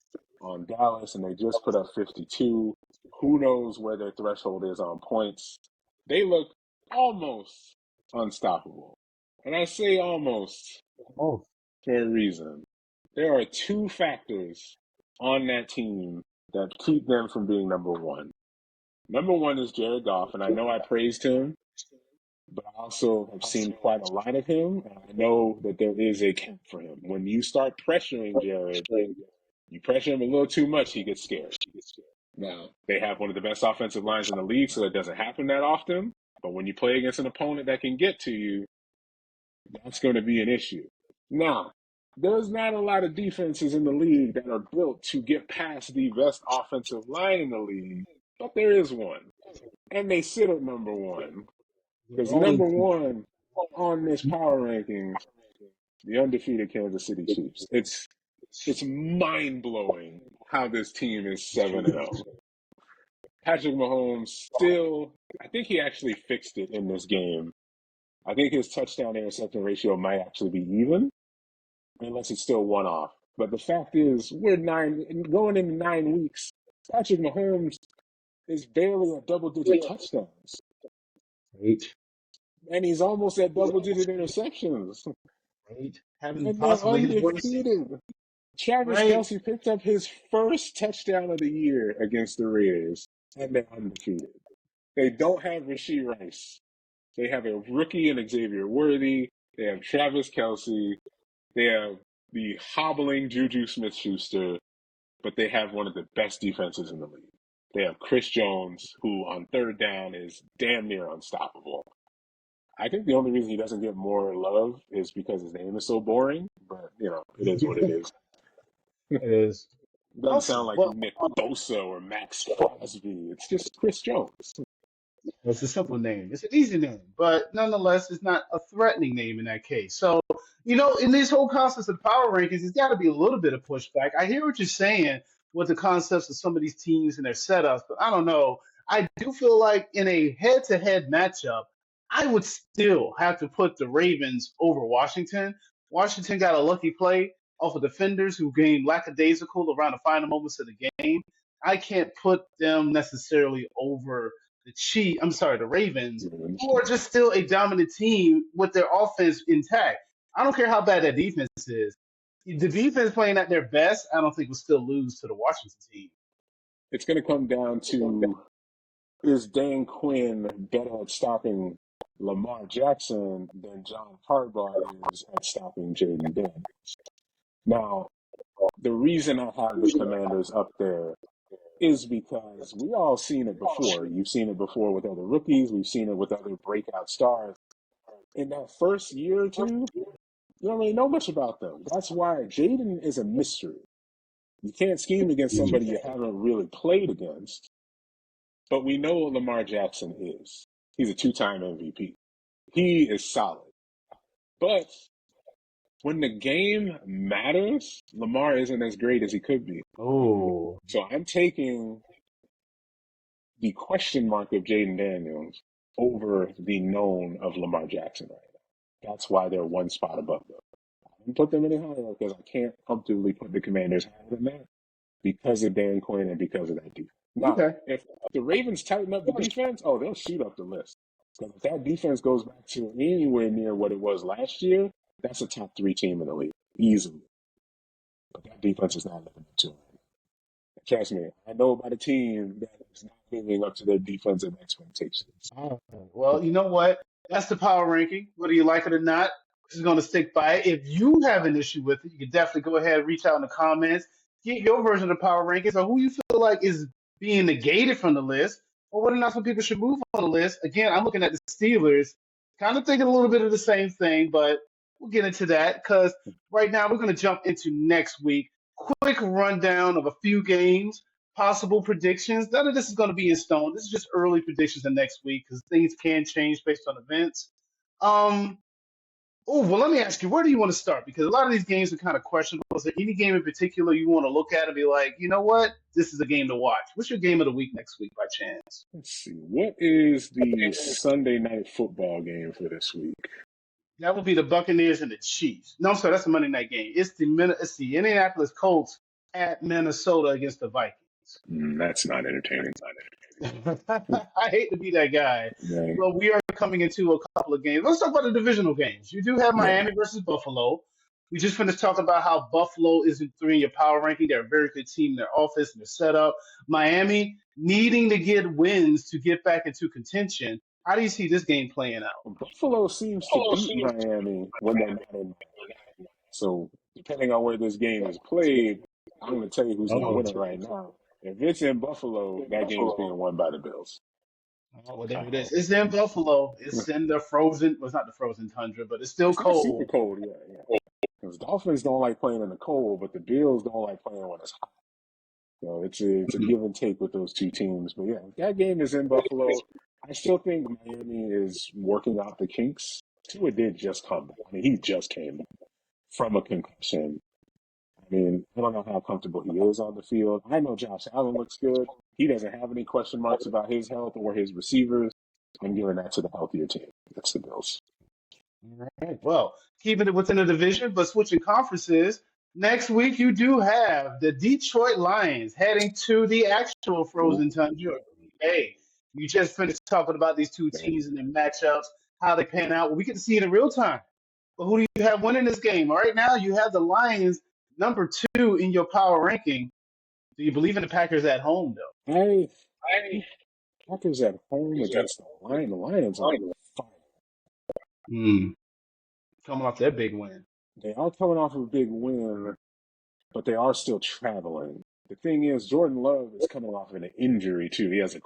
on Dallas, and they just put up 52. Who knows where their threshold is on points? They look almost unstoppable. And I say almost Oh, for a reason. There are 2 factors on that team that keep them from being number 1. Number 1 is Jared Goff, and I know I praised him, but I also have seen quite a lot of him, and I know that there is a cap for him. When you start pressuring Jared, you pressure him a little too much, he gets scared. Now, they have one of the best offensive lines in the league, so that doesn't happen that often. But when you play against an opponent that can get to you, that's going to be an issue. Now, there's not a lot of defenses in the league that are built to get past the best offensive line in the league, but there is one. And they sit at number 1. Because number 1 on this power rankings, the undefeated Kansas City Chiefs. It's mind-blowing how this team is 7-0. Patrick Mahomes still, I think he actually fixed it in this game. I think his touchdown-interception ratio might actually be even, unless it's still one off. But the fact is, we're going into 9 weeks. Patrick Mahomes is barely at double-digit touchdowns. great. And he's almost at double-digit interceptions. Great. And Having they're possibly his worst. undefeated. Travis Right. Kelce picked up his first touchdown of the year against the Raiders, and they're undefeated. They don't have Rashee Rice. They have a rookie in Xavier Worthy. They have Travis Kelce. They have the hobbling Juju Smith-Schuster, but they have one of the best defenses in the league. They have Chris Jones, who on third down is damn near unstoppable. I think the only reason he doesn't get more love is because his name is so boring, but, it is what it is. It is. Doesn't Also, sound like well, Nick Bosa or Max Crosby. It's just Chris Jones. it's a simple name. It's an easy name, but nonetheless, it's not a threatening name in that case. So, in these whole concepts of power rankings, there's got to be a little bit of pushback. I hear what you're saying with the concepts of some of these teams and their setups, but I don't know. I do feel like in a head-to-head matchup, I would still have to put the Ravens over Washington. Washington got a lucky play off of defenders who gained lackadaisical around the final moments of the game. I can't put them necessarily over the Ravens, who are just still a dominant team with their offense intact. I don't care how bad that defense is. The defense playing at their best, I don't think will still lose to the Washington team. It's going to come down to, is Dan Quinn better at stopping Lamar Jackson than John Harbaugh is at stopping Jaden Daniels? Now, the reason I have the Commanders up there is because we all seen it before. You've seen it before with other rookies. We've seen it with other breakout stars. In that first year or two, You don't really know much about them. That's why Jaden is a mystery. You can't scheme against somebody you haven't really played against. But we know what Lamar Jackson is. He's a 2-time MVP. He is solid. But when the game matters, Lamar isn't as great as he could be. Oh, So I'm taking the question mark of Jaden Daniels over the known of Lamar Jackson right now. That's why they're one spot above them. I didn't put them any higher because I can't comfortably put the Commanders higher than that because of Dan Quinn and because of that defense. Now, okay. if the Ravens tighten up the defense, they'll shoot up the list. Because if that defense goes back to anywhere near what it was last year, that's a top 3 team in the league, easily. But that defense is not living up to it. Trust me, I know about a team that is not living up to their defensive expectations. Well, you know what? That's the power ranking. Whether you like it or not, this is going to stick by it. If you have an issue with it, you can definitely go ahead and reach out in the comments. Get your version of the power rankings or who you feel like is being negated from the list or whether or not some people should move on the list. Again, I'm looking at the Steelers, kind of thinking a little bit of the same thing, but we'll get into that because right now we're going to jump into next week. Quick rundown of a few games, possible predictions. None of this is going to be in stone. This is just early predictions of next week because things can change based on events. Well, let me ask you, where do you want to start? Because a lot of these games are kind of questionable. Is there any game in particular you want to look at and be like, you know what? This is a game to watch. What's your game of the week next week by chance? Let's see. What is the Sunday night football game for this week? That would be the Buccaneers and the Chiefs. No, I'm sorry, that's a Monday night game. It's the Indianapolis Colts at Minnesota against the Vikings. That's not entertaining. I hate to be that guy, Right. but we are coming into a couple of games. Let's talk about the divisional games. You do have Miami versus Buffalo. We just finished talking about how Buffalo isn't 3 in your power ranking. They're a very good team. Their offense and their setup. Miami needing to get wins to get back into contention. How do you see this game playing out? Buffalo seems to beat Miami when they're not in Miami. So depending on where this game is played, I'm going to tell you who's going to win it right now. If it's in Buffalo, that game is being won by the Bills. Oh, well, there it is. It's in Buffalo. It's in the frozen. Well, it's not the frozen tundra, but it's still It's not cold. super cold, yeah. Because Dolphins don't like playing in the cold, but the Bills don't like playing when it's hot. So it's a give and take with those two teams. But yeah, that game is in Buffalo. I still think Miami is working out the kinks. Tua did just come back. I mean, he just came back from a concussion. I mean, I don't know how comfortable he is on the field. I know Josh Allen looks good. He doesn't have any question marks about his health or his receivers. I'm giving that to the healthier team. That's the Bills. All right. Well, keeping it within the division, but switching conferences. Next week, you do have the Detroit Lions heading to the actual frozen tundra. Hey, you just finished talking about these two teams and their matchups, how they pan out. Well, we get to see it in real time. But who do you have winning this game? Right now, you have the Lions number 2 in your power ranking. Do you believe in the Packers at home, though? I Packers at home against the Lions. The Lions are on fire. Coming off their big win. They are coming off of a big win, but they are still traveling. The thing is, Jordan Love is coming off of an injury, too. He has a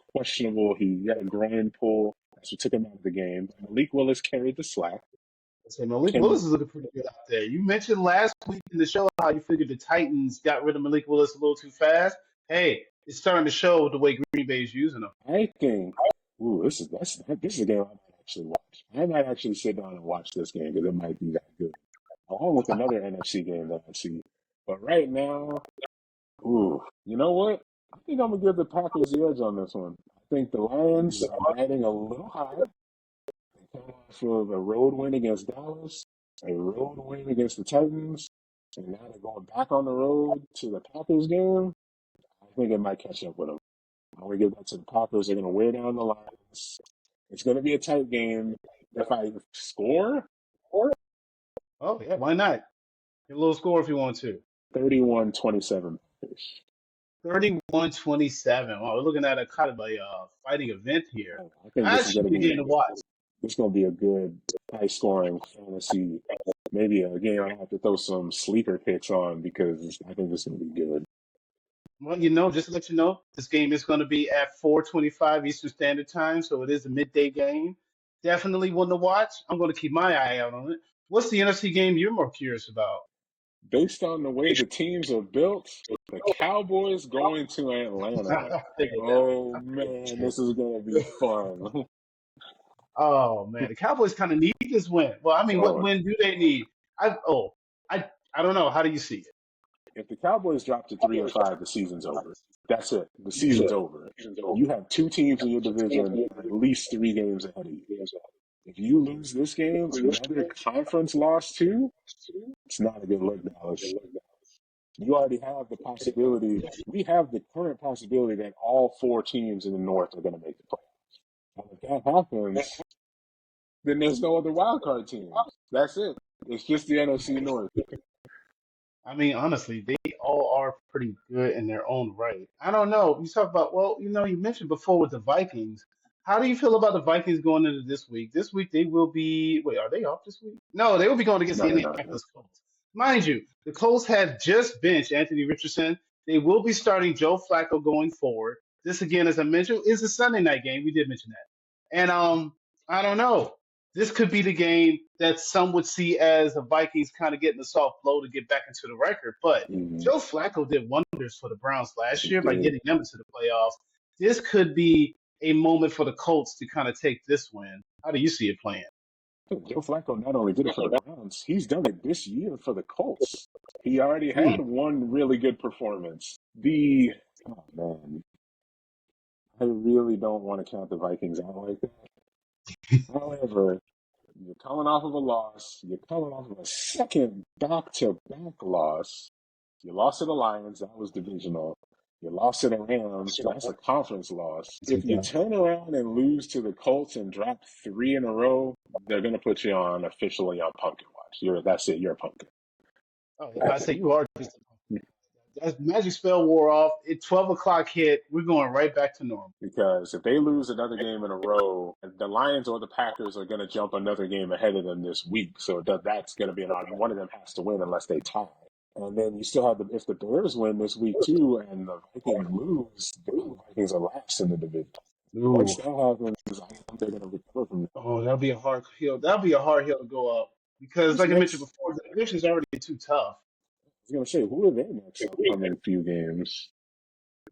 he had a groin pull. That's what took him out of the game. Malik Willis carried the slack. So Malik Willis is looking pretty good out there. You mentioned last week in the show how you figured the Titans got rid of Malik Willis a little too fast. Hey, it's starting to show the way Green Bay is using him. I think, this is a game I might actually watch. I might actually sit down and watch this game because it might be that good. Along with another NFC game that I see. But right now, you know what? I think I'm going to give the Packers the edge on this one. I think the Lions are riding a little high. They come off of a road win against Dallas, a road win against the Titans, and now they're going back on the road to the Packers game. I think it might catch up with them. I'm going to give that to the Packers. They're going to wear down the Lions. It's going to be a tight game. If I score, oh, yeah, why not? Get a little score if you want to. 31-27. 31-27. Wow, we're looking at a kind of a fighting event here. I think this is going to be a game to watch. It's going to be a good, high-scoring fantasy. Maybe a game I have to throw some sleeper picks on because I think this is going to be good. Well, just to let you know, this game is going to be at 4:25 Eastern Standard Time, so it is a midday game. Definitely one to watch. I'm going to keep my eye out on it. What's the NFC game you're more curious about? Based on the way the teams are built, the Cowboys going to Atlanta. I figured Oh that. man, this is gonna be fun. Oh man, the Cowboys kind of need this win. Well, I mean, what Oh, win do they need? I I don't know. How do you see it? if the Cowboys drop to 3-5, the season's over. That's it. The season's over. You have two teams in your division at least 3 games ahead of you. If you lose this game, another conference loss too, it's not a good look, Dallas. You already have the possibility. We have the current possibility that all 4 teams in the North are going to make the playoffs. And if that happens, then there's no other wild card teams. That's it. It's just the NFC North. I mean, honestly, they all are pretty good in their own right. I don't know. You talk about, well, you mentioned before with the Vikings. How do you feel about the Vikings going into this week? This week they will be, wait, are they off this week? No, they will be going against No, the they're not. Indianapolis Colts. Mind you, the Colts have just benched Anthony Richardson. They will be starting Joe Flacco going forward. This again, as I mentioned, is a Sunday night game. We did mention that. And I don't know. This could be the game that some would see as the Vikings kind of getting a soft blow to get back into the record. But Mm-hmm. Joe Flacco did wonders for the Browns last He year by did. getting them into the playoffs. This could be a moment for the Colts to kind of take this win. How do you see it playing? Joe Flacco not only did it for the Browns, he's done it this year for the Colts. He already Hmm. had one really good performance. Oh man, I really don't want to count the Vikings out like that. However, you're coming off of a loss. You're coming off of a second back-to-back loss. You lost to the Lions. That was divisional. You lost to the Rams. That's a conference loss. If you turn around and lose to the Colts and drop 3 in a row, they're going to put you on officially on pumpkin watch. That's it. You're a pumpkin. Oh, I say you are just that magic spell wore off. 12 o'clock hit. We're going right back to normal. Because if they lose another game in a row, the Lions or the Packers are going to jump another game ahead of them this week. So that's going to be an odd. One of them has to win unless they tie. And then you still have if the Bears win this week too, and the Vikings lose, the Vikings are last in the division. Once Ooh. that happens, I think they're going to recover from that. Oh, that'll be a hard hill. That'll be a hard hill to go up because, Who's like I mentioned next? before, the division's already too tough. I was going to say, who are their next upcoming few games?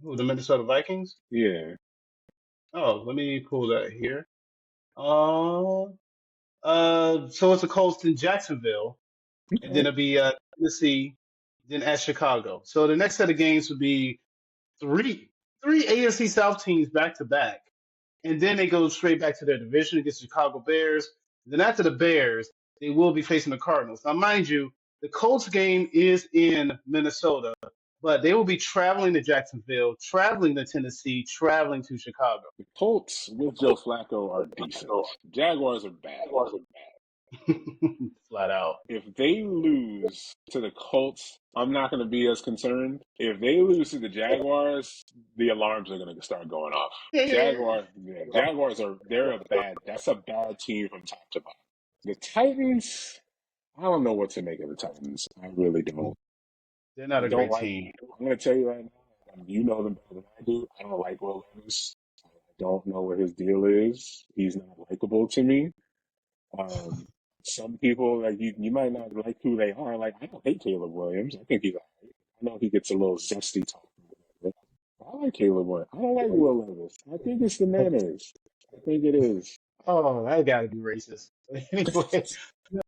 Ooh, the Minnesota Vikings. Yeah. Oh, let me pull that here. Uh, so it's the Colts in Jacksonville, and then Okay. it'll be Tennessee, then at Chicago. So the next set of games would be three three AFC South teams back to back, and then they go straight back to their division against the Chicago Bears. Then after the Bears, they will be facing the Cardinals. Now, mind you, the Colts game is in Minnesota, but they will be traveling to Jacksonville, traveling to Tennessee, traveling to Chicago. The Colts with Joe Flacco are decent. Jaguars are bad. Flat out. If they lose to the Colts, I'm not going to be as concerned. If they lose to the Jaguars, the alarms are going to start going off. Jaguars that's a bad team from top to bottom. The Titans, I don't know what to make of the Titans. I really don't. They're not I a don't great like. team. I'm going to tell you right now, and you know them better than I do. I don't like Will Levis. I don't know what his deal is. He's not likable to me. Um, some people like you might not like who they are. Like I don't hate Caleb Williams. I think he's alright. I know he gets a little zesty talk or whatever. I like Caleb Williams. I don't like Will Levis. I think it's the mayonnaise. I think it is. Oh, that got to be racist. Anyway,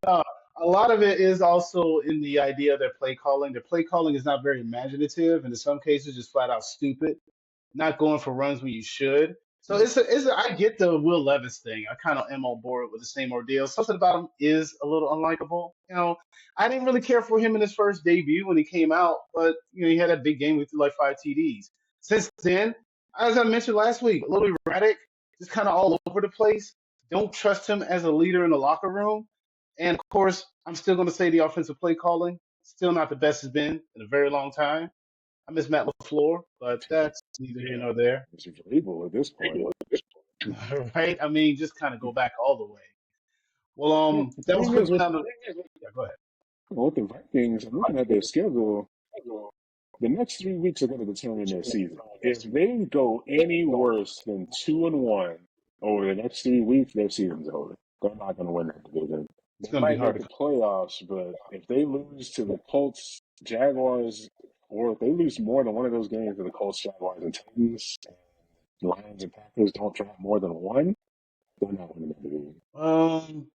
no, a lot of it is also in the idea of their play calling. Their play calling is not very imaginative, and in some cases, just flat out stupid. Not going for runs when you should. So I get the Will Levis thing. I kind of am on board with the same ordeal. Something about him is a little unlikable. I didn't really care for him in his first debut when he came out, but he had that big game with like 5 TDs. Since then, as I mentioned last week, a little erratic, just kind of all over the place. Don't trust him as a leader in the locker room. And of course, I'm still going to say the offensive play calling still not the best it's been in a very long time. I miss Matt LaFleur, but that's neither here nor there. It's label at this point. Right? I mean, just kind of go back all the way. Well, Yeah, the that was thing quick is rundown. Yeah, go ahead. with the Vikings, I'm looking at their schedule. The next 3 weeks are going to determine their season. If they go any worse than 2-1 over the next 3 weeks, their season's over. They're not going to win that division. They going to be might hard make to the come. playoffs, but if they lose to the Colts, Jaguars, or if they lose more than one of those games to the Colts, Jaguars, and Titans, and Lions and Packers don't drop more than one, they're not winning the division.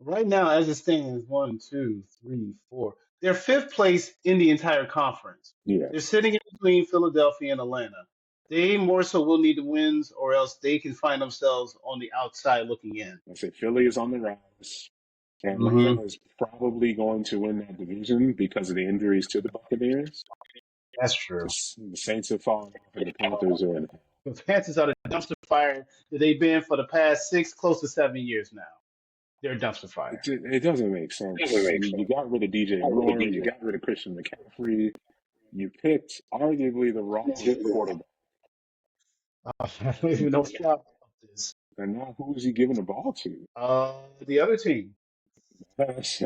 Right now, as it stands, one, two, three, four. They're fifth place in the entire conference. Yeah, They're sitting in between Philadelphia and Atlanta. They more so will need the wins, or else they can find themselves on the outside looking in. I say Philly is on the rise. Hmm. Atlanta is probably going to win that division because of the injuries to the Buccaneers. That's true. The Saints have fallen off, and the Panthers are in. The Panthers are the dumpster fire that they've been for the past 6, close to 7 years now. They're a dumpster fire. It doesn't make sense. You got rid of DJ Moore. You got rid of Christian McCaffrey. You picked arguably the wrong quarterback. I don't even know what's about this. And now who's he giving the ball to? The other team. That's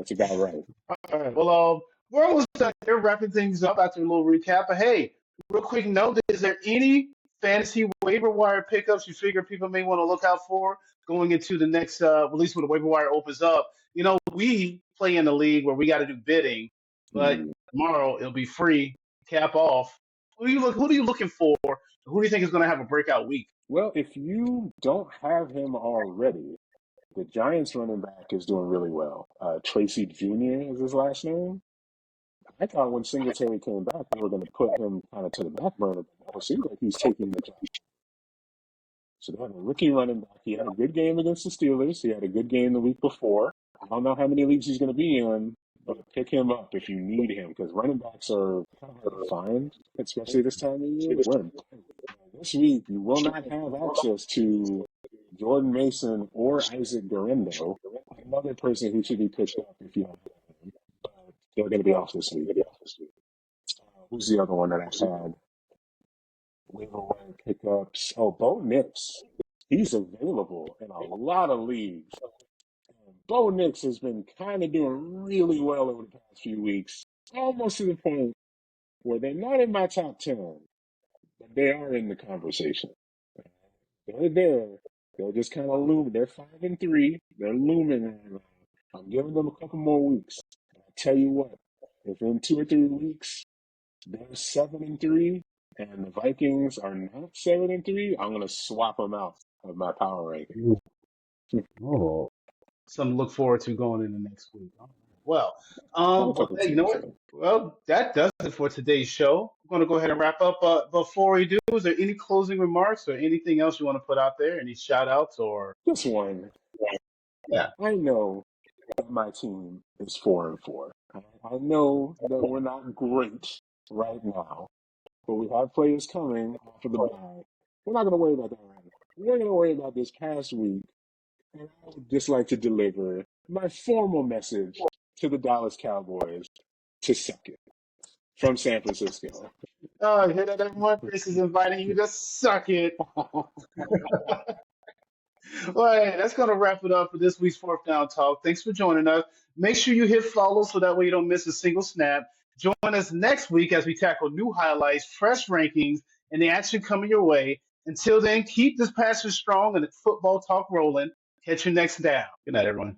about right. All right. Well, we're almost done here, wrapping things up after a little recap. But hey, real quick note: is there any fantasy waiver wire pickups you figure people may want to look out for going into the next release when the waiver wire opens up? You know, we play in a league where we got to do bidding, but Hmm. tomorrow it'll be free, cap off. Who are you looking for? Who do you think is going to have a breakout week? Well, if you don't have him already, the Giants running back is doing really well. Tracy Jr. is his last name. I thought when Singletary came back, they were going to put him kind of to the back burner, but now it seems like he's taking the job. So they have a rookie running back. He had a good game against the Steelers. He had a good game the week before. I don't know how many leagues he's going to be in, but pick him up if you need him because running backs are kind of hard to find, especially this time of year. This week, you will not have access to Jordan Mason or Isaac Garendo, another person who should be picked up if you don't have him. But they're going to be off this week. Who's the other one that I had? Waiver wire pickups. Oh, Bo Nix. He's available in a lot of leagues. Bo Nix has been kind of doing really well over the past few weeks, almost to the point where they're not in my top 10, but they are in the conversation. They're there. They're just kind of looming. They're 5-3. They're looming right now. I'm giving them a couple more weeks. I tell you what, if in 2 or 3 weeks they're 7-3 and the Vikings are not 7-3, I'm gonna swap them out of my power ranking. Oh, something to look forward to going into next week. All right. Well, A couple hey, you know teams what? though. Well, that does it for today's show. I'm going to go ahead and wrap up. Before we do, is there any closing remarks or anything else you want to put out there? Any shout outs or? Just one. Yeah. I know that my team is 4-4. I know that we're not great right now, but we have players coming off of the bye. We're not going to worry about that right now. We're going to worry about this past week, and I would just like to deliver my formal message to the Dallas Cowboys to suck it from San Francisco. Oh, you hear that, everyone? Chris is inviting you to suck it. Well, hey, that's going to wrap it up for this week's Fourth Down Talk. Thanks for joining us. Make sure you hit follow so that way you don't miss a single snap. Join us next week as we tackle new highlights, fresh rankings, and the action coming your way. Until then, keep this passion strong and the football talk rolling. Catch you next down. Good night, everyone.